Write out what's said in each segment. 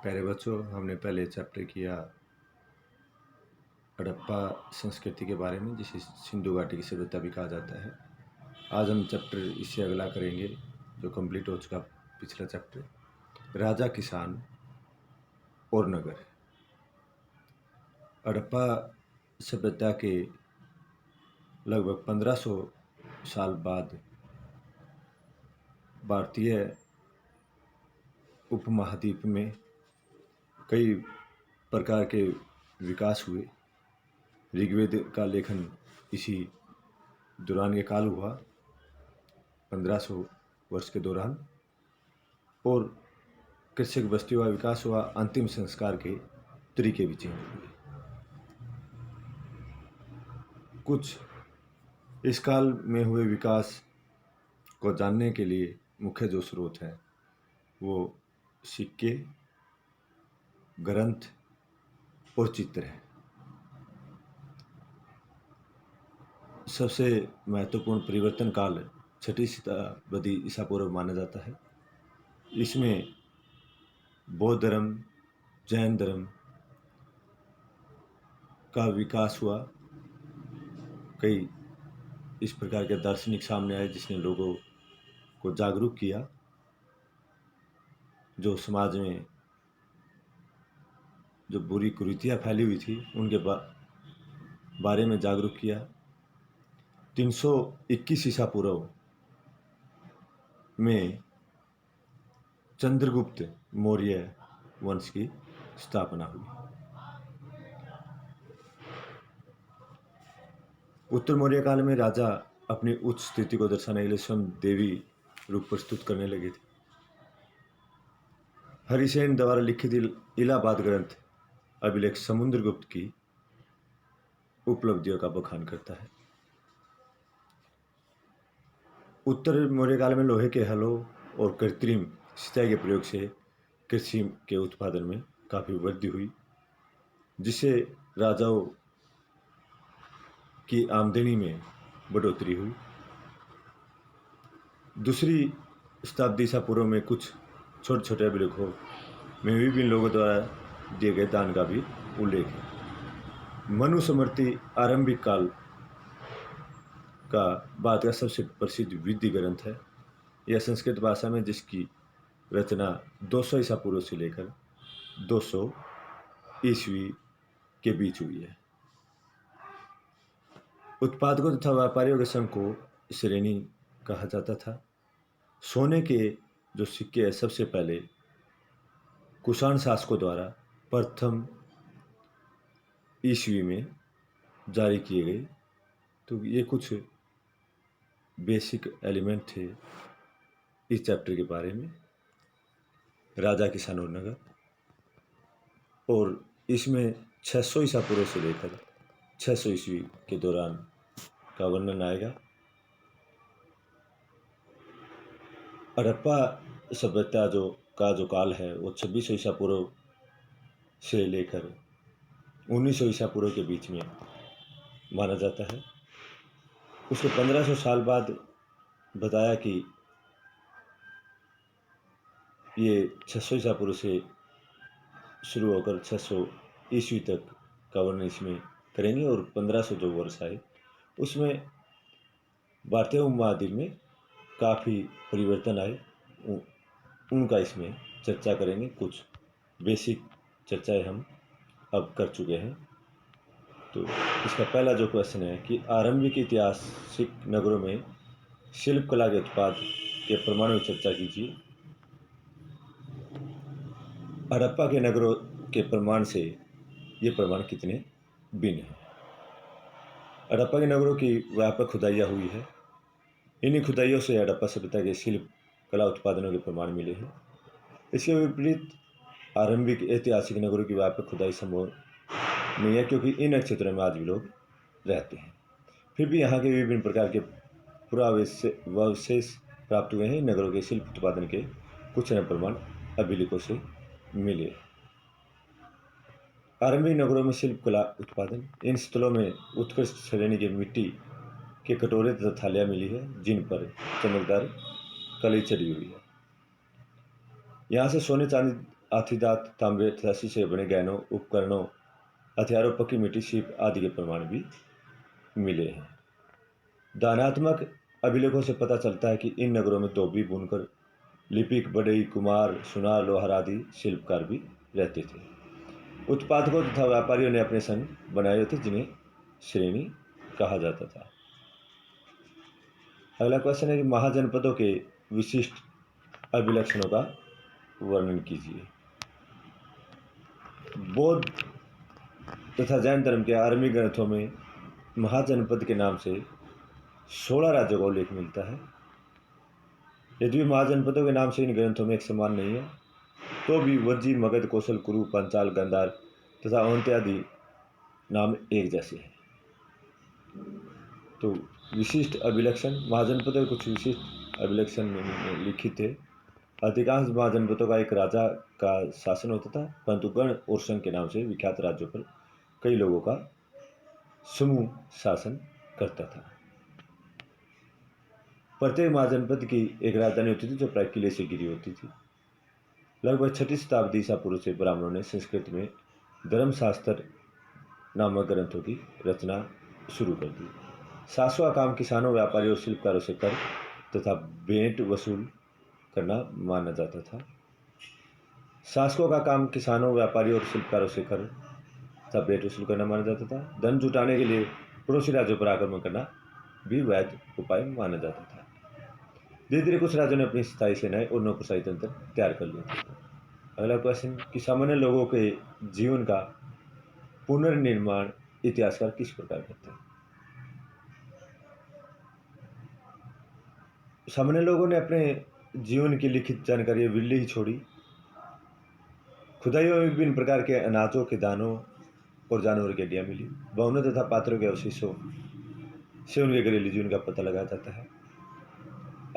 प्यारे बच्चों, हमने पहले चैप्टर किया हड़प्पा संस्कृति के बारे में, जिसे सिंधु घाटी की सभ्यता भी कहा जाता है। आज हम चैप्टर इससे अगला करेंगे जो कंप्लीट हो चुका पिछला चैप्टर, राजा, किसान और नगर। हड़प्पा सभ्यता के लगभग 1500 साल बाद भारतीय उपमहाद्वीप में कई प्रकार के विकास हुए। ऋग्वेद का लेखन इसी दौरान के काल हुआ, 1500 वर्ष के दौरान, और कृषक बस्तियों का विकास हुआ। अंतिम संस्कार के तरीके भी चेंज हुए। कुछ इस काल में हुए विकास को जानने के लिए मुख्य जो स्रोत है वो सिक्के, ग्रंथ और चित्र है। सबसे महत्वपूर्ण परिवर्तन काल 6वीं शताब्दी ईसा पूर्व माना जाता है। इसमें बौद्ध धर्म, जैन धर्म का विकास हुआ। कई इस प्रकार के दार्शनिक सामने आए जिसने लोगों को जागरूक किया, जो समाज में जो बुरी कुरीतियाँ फैली हुई थी उनके बारे में जागरूक किया। 321 ईसा पूर्व में चंद्रगुप्त मौर्य वंश की स्थापना हुई। उत्तर मौर्य काल में राजा अपनी उच्च स्थिति को दर्शाने के लिए स्वयं देवी रूप प्रस्तुत करने लगे थे। हरिसेन द्वारा लिखित इलाहाबाद ग्रंथ अभिलेख समुद्रगुप्त की उपलब्धियों का बखान करता है। उत्तर मौर्य काल में लोहे के हलों और कृत्रिम सिंचाई के प्रयोग से कृषि के उत्पादन में काफ़ी वृद्धि हुई, जिससे राजाओं की आमदनी में बढ़ोतरी हुई। दूसरी शताब्दी ईसा पूर्व में कुछ छोटे छोटे अभिलेखों में विभिन्न लोगों द्वारा दिए गए दान का भी उल्लेख है। मनुस्मृति आरंभिक काल का भारत का सबसे प्रसिद्ध विधि ग्रंथ है। यह संस्कृत भाषा में, जिसकी रचना 200 ईसा पूर्व से लेकर 200 ईस्वी के बीच हुई है। उत्पादकों तथा व्यापारियों के संघ को श्रेणी कहा जाता था। सोने के जो सिक्के हैं सबसे पहले कुषाण शासकों द्वारा प्रथम ईस्वी में जारी किए गए। तो ये कुछ बेसिक एलिमेंट थे इस चैप्टर के बारे में, राजा, किसान और नगर। और इसमें 600 ईसा पूर्व से लेकर 600 ईस्वी के दौरान का वर्णन आएगा। हड़प्पा सभ्यता जो काल है वो 2600 ईसा पूर्व से लेकर 1900 ईसा पूर्व के बीच में माना जाता है। उसके 1500 साल बाद बताया कि ये 600 ईसा पूर्व से शुरू होकर 600 ईस्वी तक का वर्णन इसमें करेंगे। और 1500 जो वर्ष आए उसमें भारतीय उपमहाद्वीप में काफ़ी परिवर्तन आए, उनका इसमें चर्चा करेंगे। कुछ बेसिक चर्चाएं हम अब कर चुके हैं। तो इसका पहला जो क्वेश्चन है कि आरंभिक ऐतिहासिक नगरों में शिल्पकला के उत्पाद के प्रमाणों की चर्चा कीजिए। हड़प्पा के नगरों के प्रमाण से ये प्रमाण कितने भिन्न हैं। हड़प्पा के नगरों की व्यापक खुदाइयाँ हुई है। इन्हीं खुदाइयों से हड़प्पा सभ्यता के शिल्प कला उत्पादनों के प्रमाण मिले हैं। इसके विपरीत आरंभिक ऐतिहासिक नगरों की व्यापक खुदाई संभव नहीं है, क्योंकि इन क्षेत्रों में आज भी लोग रहते हैं। फिर भी यहाँ के विभिन्न प्रकार के पुरावशेष प्राप्त हुए हैं। इन नगरों के शिल्प उत्पादन के कुछ नए प्रमाण अभिलेखों से मिले। आरंभिक नगरों में शिल्प कला उत्पादन, इन स्थलों में उत्कृष्ट श्रेणी की मिट्टी के कटोरे तथा थालियाँ मिली है जिन पर चमकदार कली चढ़ी हुई है। यहाँ से सोने चांदी हाथीदांत, तांबे तथा शीशे बने गहनों, उपकरणों, हथियारों, पक्की मिट्टी, सीप आदि के प्रमाण भी मिले हैं। दानात्मक अभिलेखों से पता चलता है कि इन नगरों में धोबी, बुनकर, लिपिक, बढ़ई, कुम्हार, सुनार, लोहार आदि शिल्पकार भी रहते थे। उत्पादकों तथा व्यापारियों ने अपने संघ बनाए थे जिन्हें श्रेणी कहा जाता था। अगला क्वेश्चन है कि महाजनपदों के विशिष्ट अभिलक्षणों का वर्णन कीजिए। बौद्ध तथा जैन धर्म के आरंभिक ग्रंथों में महाजनपद के नाम से 16 राज्यों का उल्लेख मिलता है। यदि महाजनपदों के नाम से इन ग्रंथों में एक समान नहीं है, तो भी वज्जी, मगध, कौशल, कुरु, पांचाल, गांधार तथा अवंती आदि नाम एक जैसे हैं। तो विशिष्ट अभिलक्षण, महाजनपदों के कुछ विशिष्ट अभिलक्षण में लिखित थे। अधिकांश महाजनपदों का एक राजा का शासन होता था, परंतु गण और संघ के नाम से विख्यात राज्यों पर कई लोगों का समूह शासन करता था। प्रत्येक महाजनपद की एक राजधानी होती थी जो प्राय किले से घिरी होती थी। लगभग 6वीं शताब्दी ईसा पूर्व से ब्राह्मणों ने संस्कृत में धर्मशास्त्र नामक ग्रंथों की रचना शुरू कर दी। शासकों का काम किसानों, व्यापारियों और शिल्पकारों से कर तथा भेंट वसूल करना माना जाता था। शासकों का काम किसानों, व्यापारियों और शिल्पकारों से कर तथा भेंट वसूल करना माना जाता था। धन जुटाने के लिए पड़ोसी राज्यों पर आक्रमण करना भी वैध उपाय माना जाता था। धीरे धीरे कुछ राज्यों ने अपनी स्थायी सेनाएं और नौकरशाही तंत्र तैयार कर लिया था। अगला क्वेश्चन कि सामान्य लोगों के जीवन का पुनर्निर्माण इतिहासकार किस प्रकार करते हैं। सामान्य लोगों ने अपने जीवन की लिखित जानकारी विरली ही छोड़ी। खुदाइयों में विभिन्न प्रकार के अनाजों के दानों और जानवरों की हड्डियां मिली। भवनों तथा पात्रों के अवशेषों से उनके घरेलू जीवन का पता लगाया जाता है।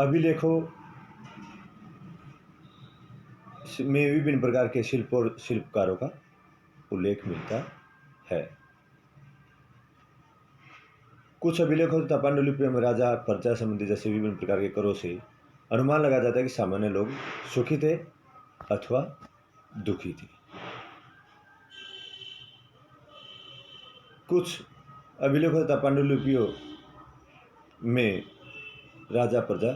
अभिलेखों में विभिन्न प्रकार के शिल्प और शिल्पकारों का उल्लेख मिलता है। कुछ अभिलेखों तथा पांडुलिपियों में राजा, प्रजा संबंधी जैसे विभिन्न प्रकार के करों से अनुमान लगाया जाता है कि सामान्य लोग सुखी थे अथवा दुखी थे। कुछ अभिलेखों तथा पांडुलिपियों में राजा, प्रजा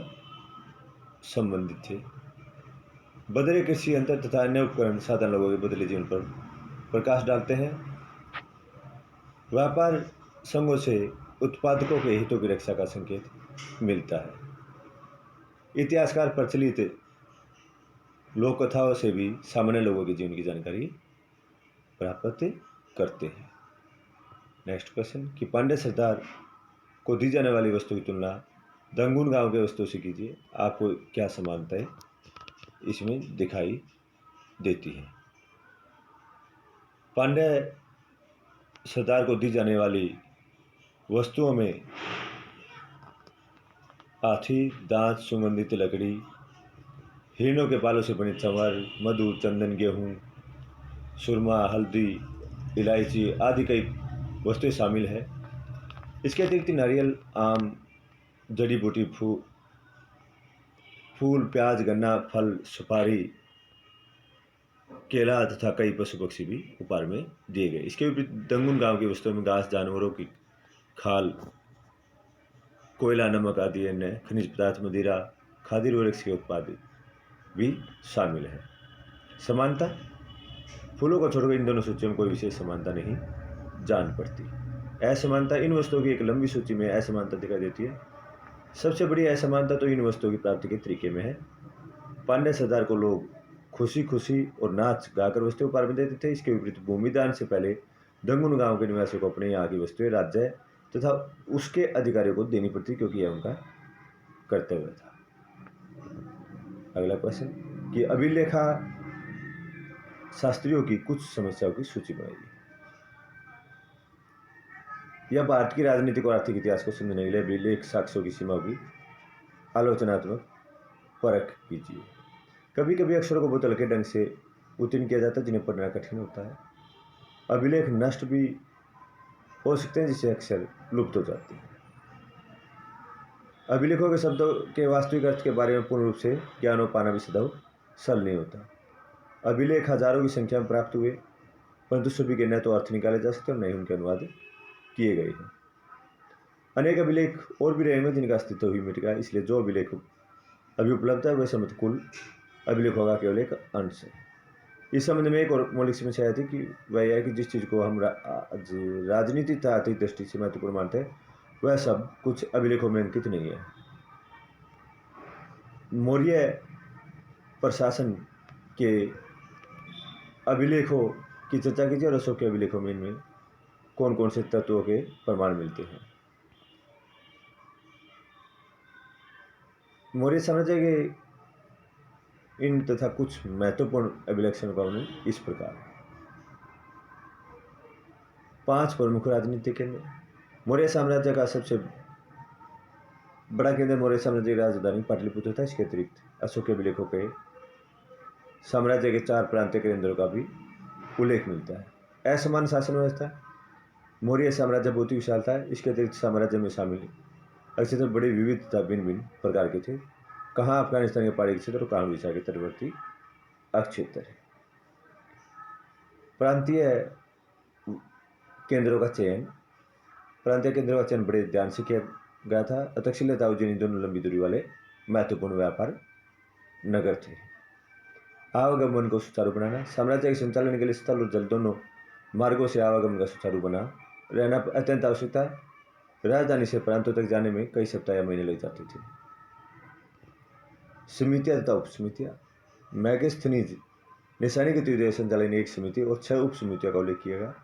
संबंधित थे। बदले कृषि यंत्र तथा अन्य उपकरण साधारण लोगों के बदले जीवन पर प्रकाश डालते हैं। व्यापार संघों से उत्पादकों के हितों की रक्षा का संकेत मिलता है। इतिहासकार प्रचलित लोक कथाओं से भी सामान्य लोगों के जीवन की जानकारी प्राप्त करते हैं। नेक्स्ट क्वेश्चन कि पांड्य सरदार को दी जाने वाली वस्तु की तुलना दंगुन गांव के वस्तुओं से कीजिए। आपको क्या समानताएं इसमें दिखाई देती है। पांड्य सरदार को दी जाने वाली वस्तुओं में हाथी दांत, सुगंधित लकड़ी, हिरणों के बालों से बने चंवर, मधु, चंदन, गेहूं, सुरमा, हल्दी, इलायची आदि कई वस्तुएं शामिल है। इसके अतिरिक्त नारियल, आम, जड़ी बूटी, फूल, प्याज, गन्ना, फल, सुपारी, केला तथा कई पशु पक्षी भी उपहार में दिए गए। इसके विपरीत दंगुन गांव की वस्तुओं में घास, जानवरों की खाल, कोयला, नमक आदि अन्य खनिज पदार्थ, मदिरा, खाद्य वृक्ष के उत्पाद भी शामिल है। समानता, फूलों को छोड़कर इन दोनों सूचियों में कोई विशेष समानता नहीं जान पड़ती। असमानता, इन वस्तुओं की एक लंबी सूची में असमानता दिखाई देती है। सबसे बड़ी असमानता तो इन वस्तुओं की प्राप्ति के तरीके में है। पांड्य सरदार को लोग खुशी खुशी और नाच गाकर वस्तुएं उपहार में देते थे। इसके विपरीत भूमिदान से पहले दंगुन गांव के निवासियों को अपने यहाँ की वस्तुएं राज्य तथा उसके अधिकारियों को देनी पड़ती, क्योंकि यह उनका कर्तव्य था। अगला क्वेश्चन कि अभिलेखा शास्त्रियों की कुछ समस्याओं की सूची बनाइए। यह भारत की राजनीतिक और आर्थिक इतिहास को समझने के लिए अभिलेख साक्ष्यों की सीमा की आलोचनात्मक परख कीजिए। कभी कभी अक्षरों को बहुत हल्के ढंग से उत्तीर्ण किया जाता है, जिन्हें पढ़ना कठिन होता है। अभिलेख नष्ट भी हो सकते हैं, जिससे अक्षर लुप्त हो जाते हैं। अभिलेखों के शब्दों के वास्तविक अर्थ के बारे में पूर्ण रूप से ज्ञान हो पाना भी सदैव सरल नहीं होता। अभिलेख हजारों की संख्या में प्राप्त हुए, परंतु सभी के न तो अर्थ निकाले जा सकते और न ही उनके अनुवाद किए गए हैं। अनेक अभिलेख और भी रहे हैं जिनका अस्तित्व ही मिट गया, इसलिए जो अभिलेख अभी उपलब्ध है वह समझ कुल अभिलेखों का केवल एक अंश है। इस संबंध में एक और मौलिक समस्या थी कि वह यह है कि जिस चीज़ को हम राजनीति तथा आर्थिक दृष्टि से महत्वपूर्ण मानते हैं वह सब कुछ अभिलेखों में अंकित नहीं है। मौर्य प्रशासन के अभिलेखों की चर्चा कीजिए और अशोक के अभिलेखों में इनमें कौन कौन से तत्वों के प्रमाण मिलते हैं। मौर्य साम्राज्य के इन तथा कुछ महत्वपूर्ण अभिलेखों का वर्णन इस प्रकार। 5 प्रमुख राजनीतिक केंद्र। मौर्य साम्राज्य का सबसे बड़ा केंद्र मौर्य साम्राज्य की राजधानी पाटलिपुत्र था। इसके अतिरिक्त अशोक के अभिलेखों के साम्राज्य के 4 प्रांतीय केंद्रों का भी उल्लेख मिलता है। असमान शासन व्यवस्था। मौर्य साम्राज्य बहुत ही विशाल था। इसके अतिरिक्त साम्राज्य में शामिल क्षेत्र बड़े विविध तथा भिन्न भिन्न प्रकार के थे। कहाँ अफगानिस्तान के पहाड़ी क्षेत्र और कहाँ उड़ीसा के तटवर्ती क्षेत्र। प्रांतीय केंद्रों का चयन। प्रांतीय केंद्रों का चयन बड़े ध्यान से किया गया था। तक्षशिला उज्जैनी दोनों लंबी दूरी वाले महत्वपूर्ण व्यापार नगर थे। आवागमन को सुचारू बनाना। साम्राज्य के संचालन के लिए स्थल और जल दोनों मार्गों से आवागमन का सुचारू बना रहना अत्यंत आवश्यक था। राजधानी से प्रांतों तक जाने में कई सप्ताह या महीने लग जाते थे। समितियां तथा उप समितियां। मैगस्थनीज ने सैनिक गतिविधियों संचालन एक समिति और 6 उप समितियों का उल्लेख किया गया,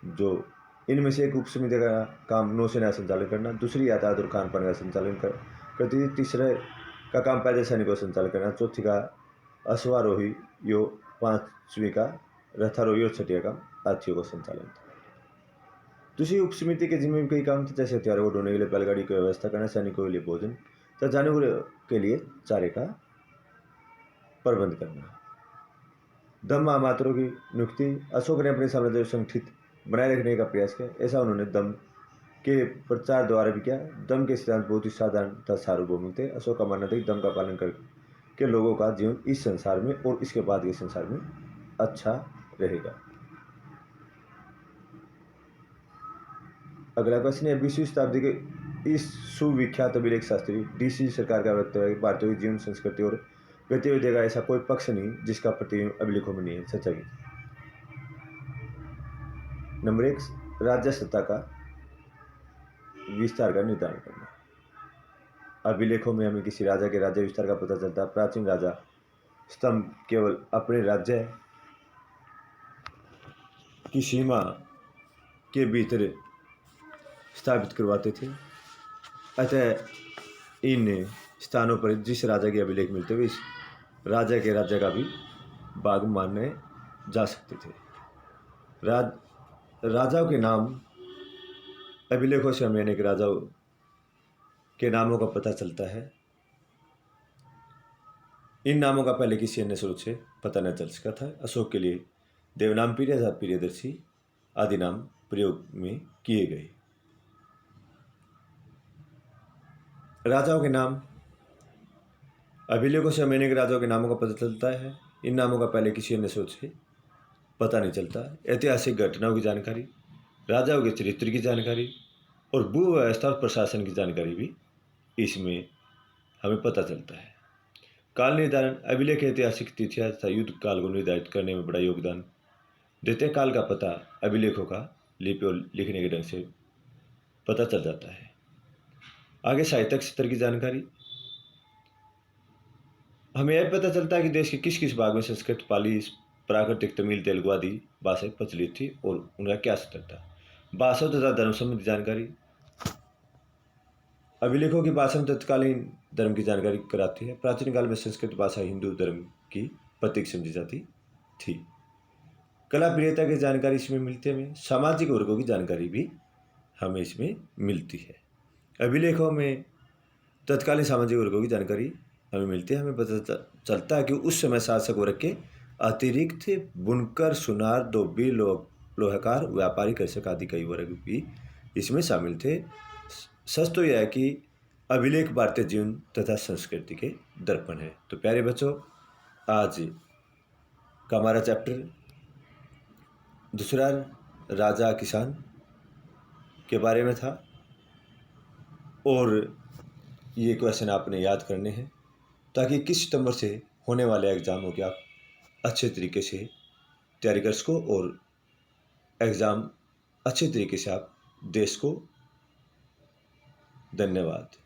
जो इनमें से एक उप समिति का काम नौसेना संचालन करना, दूसरी यातायात और खान पान का संचालन करती थी, तीसरे का काम पैदल सैनिकों का संचालन करना, चौथी का अश्वारोही यो, 5वीं का रथारोही और 6वीं का हाथियों का संचालन था। दूसरी उप समिति के जिम्मे कई काम थे, जैसे हथियारों को ढोने के लिए बैलगाड़ी की व्यवस्था करना, सैनिकों के लिए भोजन तथा जानवरों के लिए चारे का प्रबंध करना। दम मात्रों की नियुक्ति। अशोक ने अपने साम्राज्य को संगठित बनाए रखने का प्रयास किया। ऐसा उन्होंने दम के प्रचार द्वारा भी किया। दम के सिद्धांत बहुत ही साधारण तथा सार्वभौमिक थे। अशोक का मानना था कि दम का पालन करके लोगों का जीवन इस संसार में और इसके बाद के संसार में अच्छा रहेगा। अगला प्रश्न है, 20वीं शताब्दी के इस सुविख्यात अभिलेख शास्त्री DC सरकार का वक्तव्य है कि भारतीय की जीवन संस्कृति और गतिविधि का ऐसा कोई पक्ष नहीं जिसका प्रतिबिंब अभिलेखों में नहीं है। सच्चाई। नंबर 1, राज्य सत्ता का विस्तार का निर्धारण करना। अभिलेखों में हमें किसी राजा के राज्य विस्तार का पता चलता है। प्राचीन राजा स्तंभ केवल अपने राज्य की सीमा के भीतर स्थापित करवाते थे, अतः इन स्थानों पर जिस राजा के अभिलेख मिलते हुए इस राजा के राज्य का भी भाग माने जा सकते थे। राजाओं के नाम। अभिलेखों से हमें अनेक राजाओं के नामों का पता चलता है। इन नामों का पहले किसी अन्य स्रोत से पता न चल सका था। अशोक के लिए देवनाम प्रियदर्शी आदि नाम प्रयोग में किए गए। राजाओं के नाम। अभिलेखों से हमें अनेक राजाओं के नामों का पता चलता है। इन नामों का पहले किसी अन्य स्रोत से पता नहीं चलता। ऐतिहासिक घटनाओं की जानकारी, राजाओं के चरित्र की जानकारी और भू व्यवस्था और प्रशासन की जानकारी भी इसमें हमें पता चलता है। काल निर्धारण। अभिलेख ऐतिहासिक तिथियां तथा युद्ध काल को निर्धारित करने में बड़ा योगदान देते हैं। काल का पता अभिलेखों का लिपि और लिखने के ढंग से पता चल जाता है। आगे साहित्यिक स्तर की जानकारी। हमें यह पता चलता है कि देश के किस किस भाग में संस्कृत, पाली, प्राकृतिक, तमिल, तेलुगु आदि भाषाएं प्रचलित थी और उनका क्या स्तर था। भाषा तथा धर्म संबंधी जानकारी। अभिलेखों की भाषा में तत्कालीन धर्म की जानकारी कराती है। प्राचीन काल में संस्कृत भाषा हिंदू धर्म की प्रतीक समझी जाती थी। कला प्रियता की जानकारी इसमें मिलती है। हमें सामाजिक वर्गों की जानकारी भी हमें इसमें मिलती है। अभिलेखों में तत्कालीन सामाजिक वर्गों की जानकारी हमें मिलती है। हमें पता चलता है कि उस समय शासक वर्ग के अतिरिक्त बुनकर, सुनार, धोबी, लोहाकार, व्यापारी, कृषक आदि कई वर्ग भी इसमें शामिल थे। सच तो यह है कि अभिलेख भारतीय जीवन तथा संस्कृति के दर्पण है। तो प्यारे बच्चों, आज का हमारा चैप्टर दूसरा राजा किसान के बारे में था और ये क्वेश्चन आपने याद करने हैं ताकि 21 सितंबर से होने वाले एग्ज़ामों की आप अच्छे तरीके से तैयारी कर सको और एग्ज़ाम अच्छे तरीके से आप दे सको। धन्यवाद।